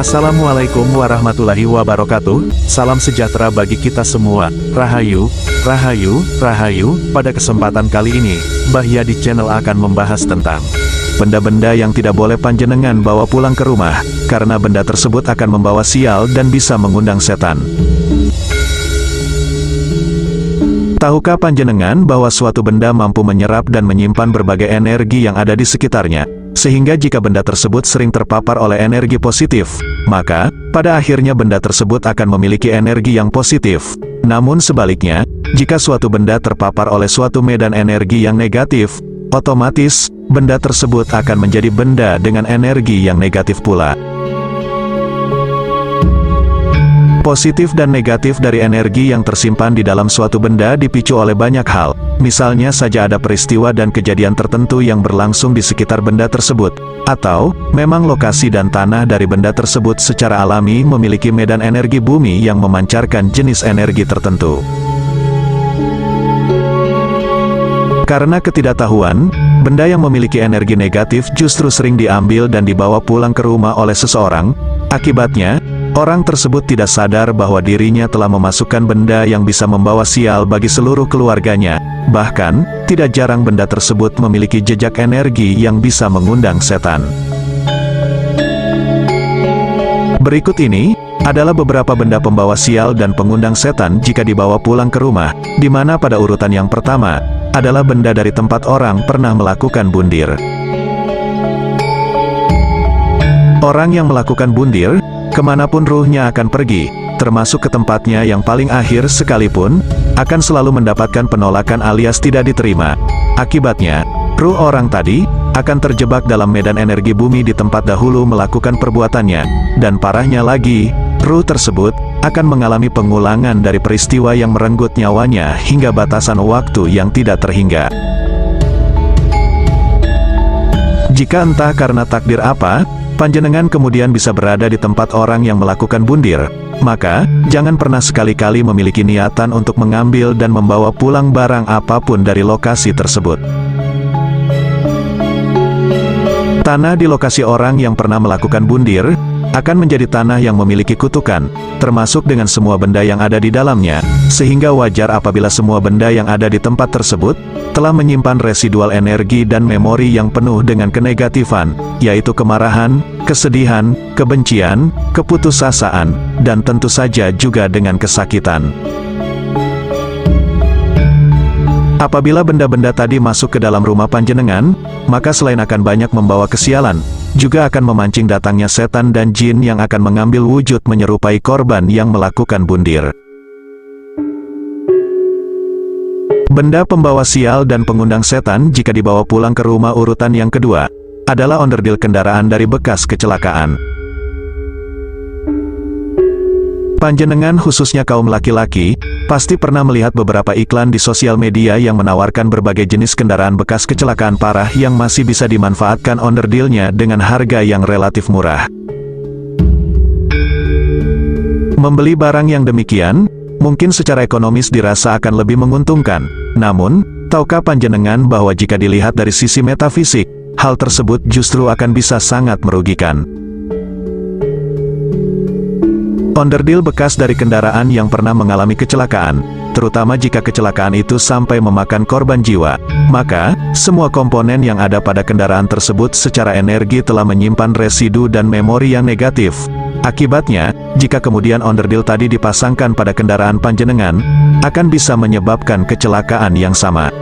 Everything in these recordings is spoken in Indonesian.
Assalamualaikum warahmatullahi wabarakatuh, salam sejahtera bagi kita semua, Rahayu, Rahayu, Rahayu. Pada kesempatan kali ini, Mbah Ya di channel akan membahas tentang benda-benda yang tidak boleh panjenengan bawa pulang ke rumah, karena benda tersebut akan membawa sial dan bisa mengundang setan. Tahukah panjenengan bahwa suatu benda mampu menyerap dan menyimpan berbagai energi yang ada di sekitarnya? Sehingga jika benda tersebut sering terpapar oleh energi positif, maka, pada akhirnya benda tersebut akan memiliki energi yang positif. Namun sebaliknya, jika suatu benda terpapar oleh suatu medan energi yang negatif, otomatis, benda tersebut akan menjadi benda dengan energi yang negatif pula. Positif dan negatif dari energi yang tersimpan di dalam suatu benda dipicu oleh banyak hal. Misalnya saja ada peristiwa dan kejadian tertentu yang berlangsung di sekitar benda tersebut, atau memang lokasi dan tanah dari benda tersebut secara alami memiliki medan energi bumi yang memancarkan jenis energi tertentu. Karena ketidaktahuan, benda yang memiliki energi negatif justru sering diambil dan dibawa pulang ke rumah oleh seseorang. Akibatnya, orang tersebut tidak sadar bahwa dirinya telah memasukkan benda yang bisa membawa sial bagi seluruh keluarganya. Bahkan, tidak jarang benda tersebut memiliki jejak energi yang bisa mengundang setan. Berikut ini adalah beberapa benda pembawa sial dan pengundang setan jika dibawa pulang ke rumah, di mana pada urutan yang pertama adalah benda dari tempat orang pernah melakukan bundir. Orang yang melakukan bundir, kemanapun ruhnya akan pergi, termasuk ke tempatnya yang paling akhir sekalipun, akan selalu mendapatkan penolakan alias tidak diterima. Akibatnya, ruh orang tadi akan terjebak dalam medan energi bumi di tempat dahulu melakukan perbuatannya, dan parahnya lagi, ruh tersebut akan mengalami pengulangan dari peristiwa yang merenggut nyawanya hingga batasan waktu yang tidak terhingga. Jika entah karena takdir apa, panjenengan kemudian bisa berada di tempat orang yang melakukan bundir, maka, jangan pernah sekali-kali memiliki niatan untuk mengambil dan membawa pulang barang apapun dari lokasi tersebut. Tanah di lokasi orang yang pernah melakukan bundir, akan menjadi tanah yang memiliki kutukan, termasuk dengan semua benda yang ada di dalamnya, sehingga wajar apabila semua benda yang ada di tempat tersebut, telah menyimpan residual energi dan memori yang penuh dengan kenegatifan, yaitu kemarahan, kesedihan, kebencian, keputusasaan, dan tentu saja juga dengan kesakitan. Apabila benda-benda tadi masuk ke dalam rumah panjenengan, maka selain akan banyak membawa kesialan, juga akan memancing datangnya setan dan jin yang akan mengambil wujud menyerupai korban yang melakukan bundir. Benda pembawa sial dan pengundang setan jika dibawa pulang ke rumah urutan yang kedua, adalah onderdil kendaraan dari bekas kecelakaan. Panjenengan khususnya kaum laki-laki, pasti pernah melihat beberapa iklan di sosial media yang menawarkan berbagai jenis kendaraan bekas kecelakaan parah yang masih bisa dimanfaatkan onderdilnya dengan harga yang relatif murah. Membeli barang yang demikian, mungkin secara ekonomis dirasa akan lebih menguntungkan. Namun, tahukah panjenengan bahwa jika dilihat dari sisi metafisik, hal tersebut justru akan bisa sangat merugikan. Onderdil bekas dari kendaraan yang pernah mengalami kecelakaan, terutama jika kecelakaan itu sampai memakan korban jiwa, maka, semua komponen yang ada pada kendaraan tersebut secara energi telah menyimpan residu dan memori yang negatif. Akibatnya, jika kemudian onderdil tadi dipasangkan pada kendaraan panjenengan, akan bisa menyebabkan kecelakaan yang sama.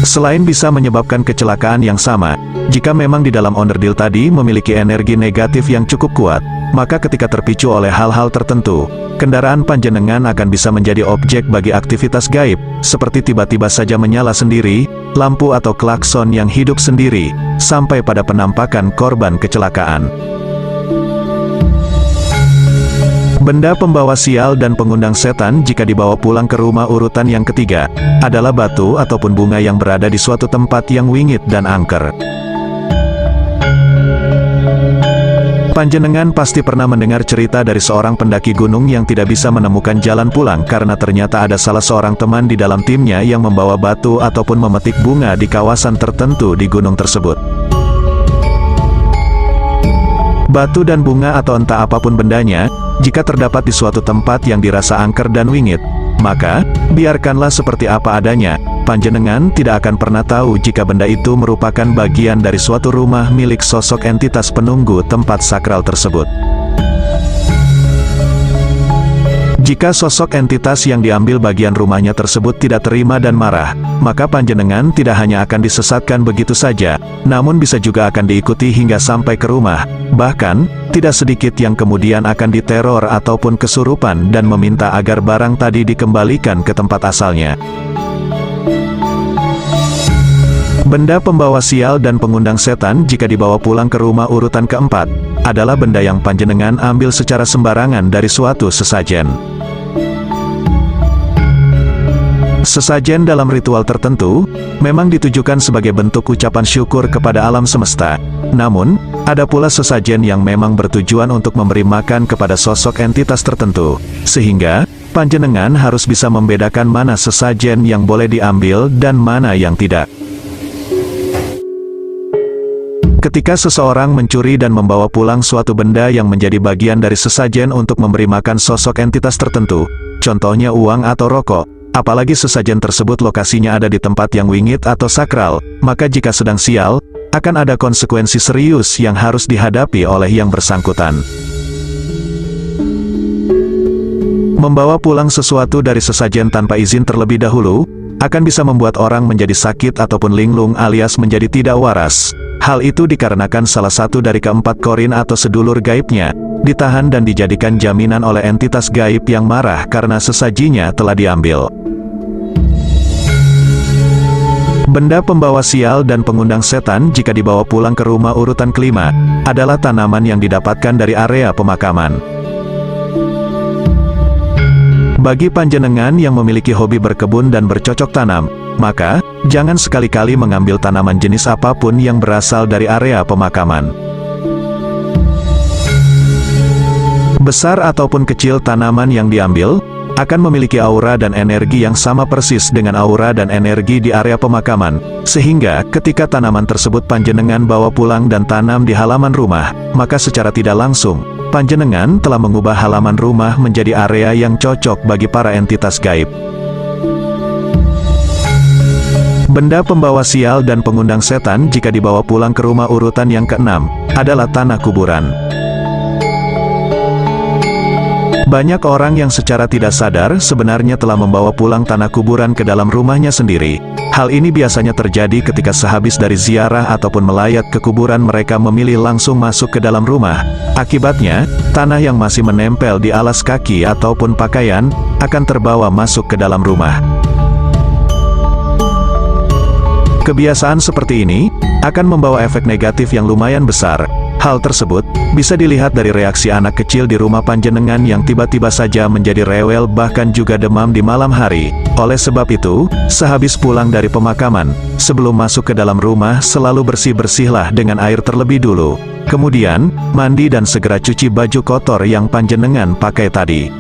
Selain bisa menyebabkan kecelakaan yang sama, jika memang di dalam onderdil tadi memiliki energi negatif yang cukup kuat, maka ketika terpicu oleh hal-hal tertentu, kendaraan panjenengan akan bisa menjadi objek bagi aktivitas gaib, seperti tiba-tiba saja menyala sendiri, lampu atau klakson yang hidup sendiri, sampai pada penampakan korban kecelakaan. Benda pembawa sial dan pengundang setan jika dibawa pulang ke rumah urutan yang ketiga, adalah batu ataupun bunga yang berada di suatu tempat yang wingit dan angker. Panjenengan pasti pernah mendengar cerita dari seorang pendaki gunung yang tidak bisa menemukan jalan pulang karena ternyata ada salah seorang teman di dalam timnya yang membawa batu ataupun memetik bunga di kawasan tertentu di gunung tersebut. batu dan bunga atau entah apapun bendanya, jika terdapat di suatu tempat yang dirasa angker dan wingit, maka, biarkanlah seperti apa adanya, panjenengan tidak akan pernah tahu jika benda itu merupakan bagian dari suatu rumah milik sosok entitas penunggu tempat sakral tersebut. Jika sosok entitas yang diambil bagian rumahnya tersebut tidak terima dan marah, maka panjenengan tidak hanya akan disesatkan begitu saja, namun bisa juga akan diikuti hingga sampai ke rumah. Bahkan, tidak sedikit yang kemudian akan diteror ataupun kesurupan dan meminta agar barang tadi dikembalikan ke tempat asalnya. Benda pembawa sial dan pengundang setan jika dibawa pulang ke rumah urutan keempat, adalah benda yang panjenengan ambil secara sembarangan dari suatu sesajen. Sesajen dalam ritual tertentu, memang ditujukan sebagai bentuk ucapan syukur kepada alam semesta. Namun, ada pula sesajen yang memang bertujuan untuk memberi makan kepada sosok entitas tertentu, sehingga, panjenengan harus bisa membedakan mana sesajen yang boleh diambil dan mana yang tidak. Ketika seseorang mencuri dan membawa pulang suatu benda yang menjadi bagian dari sesajen untuk memberi makan sosok entitas tertentu, contohnya uang atau rokok, apalagi sesajen tersebut lokasinya ada di tempat yang wingit atau sakral, maka jika sedang sial, akan ada konsekuensi serius yang harus dihadapi oleh yang bersangkutan. Membawa pulang sesuatu dari sesajen tanpa izin terlebih dahulu, akan bisa membuat orang menjadi sakit ataupun linglung alias menjadi tidak waras. Hal itu dikarenakan salah satu dari keempat korin atau sedulur gaibnya, ditahan dan dijadikan jaminan oleh entitas gaib yang marah karena sesajinya telah diambil. Benda pembawa sial dan pengundang setan jika dibawa pulang ke rumah urutan kelima, adalah tanaman yang didapatkan dari area pemakaman. Bagi panjenengan yang memiliki hobi berkebun dan bercocok tanam, maka, jangan sekali-kali mengambil tanaman jenis apapun yang berasal dari area pemakaman. Besar ataupun kecil tanaman yang diambil, akan memiliki aura dan energi yang sama persis dengan aura dan energi di area pemakaman, sehingga ketika tanaman tersebut panjenengan bawa pulang dan tanam di halaman rumah, maka secara tidak langsung, panjenengan telah mengubah halaman rumah menjadi area yang cocok bagi para entitas gaib. Benda pembawa sial dan pengundang setan jika dibawa pulang ke rumah urutan yang keenam, adalah tanah kuburan. Banyak orang yang secara tidak sadar sebenarnya telah membawa pulang tanah kuburan ke dalam rumahnya sendiri. Hal ini biasanya terjadi ketika sehabis dari ziarah ataupun melayat ke kuburan mereka memilih langsung masuk ke dalam rumah. Akibatnya, tanah yang masih menempel di alas kaki ataupun pakaian, akan terbawa masuk ke dalam rumah. Kebiasaan seperti ini, akan membawa efek negatif yang lumayan besar. Hal tersebut, bisa dilihat dari reaksi anak kecil di rumah panjenengan yang tiba-tiba saja menjadi rewel bahkan juga demam di malam hari. Oleh sebab itu, sehabis pulang dari pemakaman, sebelum masuk ke dalam rumah selalu bersih-bersihlah dengan air terlebih dulu. Kemudian, mandi dan segera cuci baju kotor yang panjenengan pakai tadi.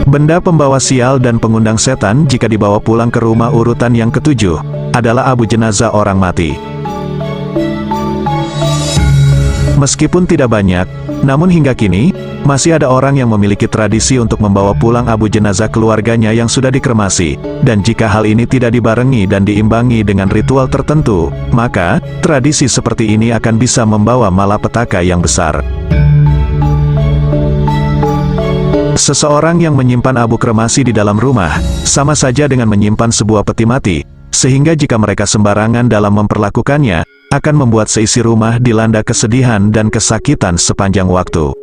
Benda pembawa sial dan pengundang setan jika dibawa pulang ke rumah urutan yang ketujuh, adalah abu jenazah orang mati. Meskipun tidak banyak, namun hingga kini, masih ada orang yang memiliki tradisi untuk membawa pulang abu jenazah keluarganya yang sudah dikremasi, dan jika hal ini tidak dibarengi dan diimbangi dengan ritual tertentu, maka, tradisi seperti ini akan bisa membawa malapetaka yang besar. Seseorang yang menyimpan abu kremasi di dalam rumah, sama saja dengan menyimpan sebuah peti mati, sehingga jika mereka sembarangan dalam memperlakukannya, akan membuat seisi rumah dilanda kesedihan dan kesakitan sepanjang waktu.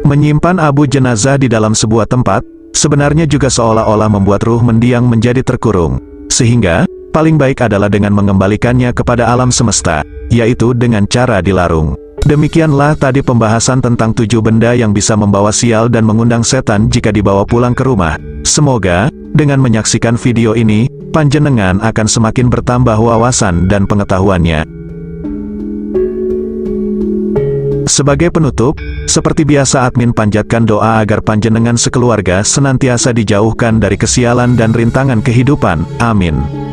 Menyimpan abu jenazah di dalam sebuah tempat, sebenarnya juga seolah-olah membuat ruh mendiang menjadi terkurung, sehingga, paling baik adalah dengan mengembalikannya kepada alam semesta, yaitu dengan cara dilarung. Demikianlah tadi pembahasan tentang 7 benda yang bisa membawa sial dan mengundang setan jika dibawa pulang ke rumah. Semoga, dengan menyaksikan video ini, panjenengan akan semakin bertambah wawasan dan pengetahuannya. Sebagai penutup, seperti biasa admin panjatkan doa agar panjenengan sekeluarga senantiasa dijauhkan dari kesialan dan rintangan kehidupan. Amin.